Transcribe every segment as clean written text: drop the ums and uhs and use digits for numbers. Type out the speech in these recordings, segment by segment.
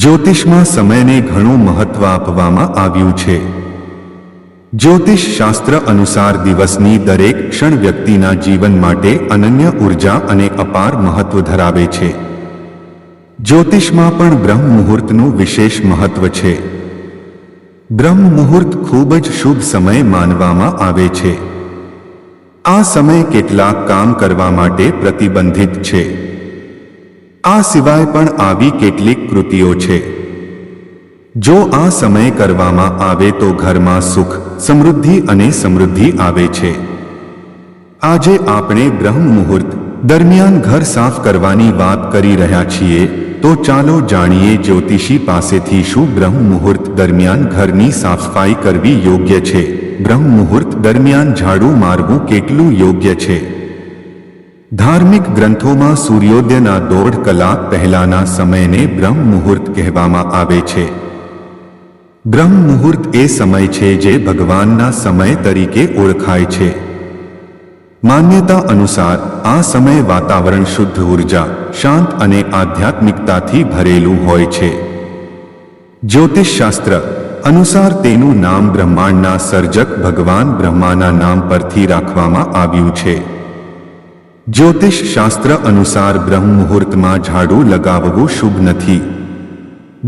જ્યોતિષમાં સમયને ઘણું મહત્વ આપવામાં આવ્યું છે। જ્યોતિષ શાસ્ત્ર અનુસાર દિવસની દરેક ક્ષણ વ્યક્તિના જીવન માટે અનન્ય ઉર્જા અને અપાર મહત્વ ધરાવે છે। જ્યોતિષમાં પણ બ્રહ્મ મુહૂર્તનું વિશેષ મહત્વ છે। બ્રહ્મ મુહૂર્ત ખૂબ જ શુભ સમય માનવામાં આવે છે। આ સમય કેટલાક કામ કરવા માટે પ્રતિબંધિત છે। આ સિવાય પણ આવી કેટલીક કૃતિઓ છે જો આ સમય કરવામાં આવે તો ઘરમાં સુખ સમૃદ્ધિ અને સમૃદ્ધિ આવે છે। આજે આપણે બ્રહ્મ મુહૂર્ત દરમિયાન ઘર સાફ કરવાની વાત કરી રહ્યા છીએ તો ચાલો જાણીએ જ્યોતિષી પાસેથી શું બ્રહ્મ મુહૂર્ત દરમિયાન ઘરની સાફસફાઈ કરવી યોગ્ય છે। બ્રહ્મ મુહૂર્ત દરમિયાન ઝાડુ મારવું કેટલું યોગ્ય છે। ધાર્મિક ગ્રંથોમાં સૂર્યોદયના 1.5 કલાક પહેલાના સમયને બ્રહ્મ મુહૂર્ત કહેવામાં આવે છે। બ્રહ્મ મુહૂર્ત એ સમય છે જે ભગવાનના સમય તરીકે ઓળખાય છે। માન્યતા અનુસાર આ સમય વાતાવરણ શુદ્ધ ઉર્જા શાંત અને આધ્યાત્મિકતાથી ભરેલું હોય છે। જ્યોતિષશાસ્ત્ર અનુસાર તેનું નામ બ્રહ્માંડના સર્જક ભગવાન બ્રહ્માના નામ પરથી રાખવામાં આવ્યું છે। જ્યોતિષ શાસ્ત્ર અનુસાર બ્રહ્મ મુહૂર્તમાં ઝાડુ લગાવવું શુભ નથી।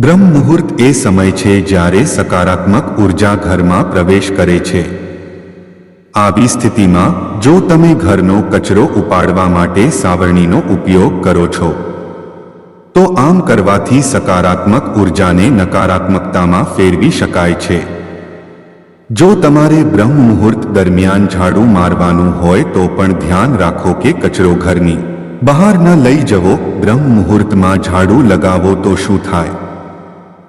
બ્રહ્મ મુહૂર્ત એ સમય છે જ્યારે સકારાત્મક ઉર્જા ઘરમાં પ્રવેશ કરે છે। આવી સ્થિતિમાં જો તમે ઘરનો કચરો ઉપાડવા માટે સાવરણીનો ઉપયોગ કરો છો તો આમ કરવાથી સકારાત્મક ઉર્જાને નકારાત્મકતામાં ફેરવી શકાય છે। જો તમારે બ્રહ્મ મુહૂર્ત દરમિયાન ઝાડુ મારવાનું હોય તો પણ ધ્યાન રાખો કે કચરો ઘરની બહાર ન લઈ જવો। બ્રહ્મ મુહૂર્તમાં ઝાડુ લગાવો તો શું થાય?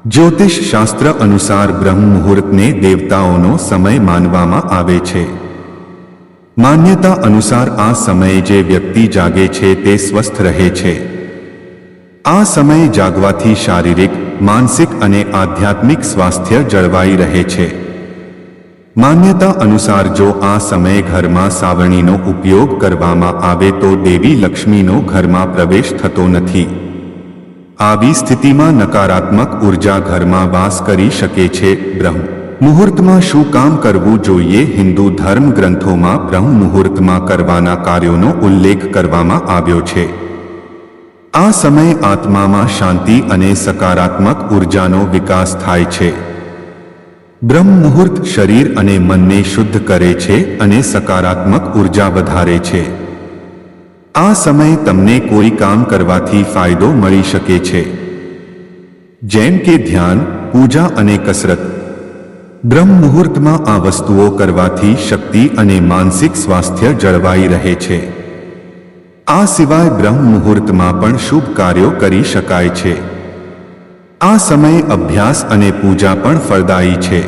જ્યોતિષ શાસ્ત્ર અનુસાર બ્રહ્મ મુહૂર્તને દેવતાઓનો સમય માનવામાં આવે છે। માન્યતા અનુસાર આ સમયે જે વ્યક્તિ જાગે છે તે સ્વસ્થ રહે છે। આ સમયે જાગવાથી શારીરિક માનસિક અને આધ્યાત્મિક સ્વાસ્થ્ય જળવાઈ રહે છે। માન્યતા અનુસાર જો આ સમયે ઘરમાં સાવરણીનો ઉપયોગ કરવામાં આવે તો દેવી લક્ષ્મીનો ઘરમાં પ્રવેશ થતો નથી। આવી સ્થિતિમાં નકારાત્મક ઉર્જા ઘરમાં વાસ કરી શકે છે। બ્રહ્મ મુહૂર્તમાં શું કામ કરવું જોઈએ? હિન્દુ ધર્મ ગ્રંથોમાં બ્રહ્મ મુહૂર્તમાં કરવાના કાર્યોનો ઉલ્લેખ કરવામાં આવ્યો છે। આ સમયે આત્મામાં શાંતિ અને સકારાત્મક ઉર્જાનો વિકાસ થાય છે। બ્રહ્મ મુહૂર્ત શરીર અને મનને શુદ્ધ કરે છે અને સકારાત્મક ઉર્જા વધારે છે। આ સમયે તમને કોઈ કામ કરવાથી ફાયદો મળી શકે છે જેમ કે ધ્યાન પૂજા અને કસરત। બ્રહ્મ મુહૂર્તમાં આ વસ્તુઓ કરવાથી શક્તિ અને માનસિક સ્વાસ્થ્ય જળવાઈ રહે છે। આ સિવાય બ્રહ્મ મુહૂર્તમાં પણ શુભ કાર્યો કરી શકાય છે। આ સમયે અભ્યાસ અને પૂજા પણ ફળદાયી છે।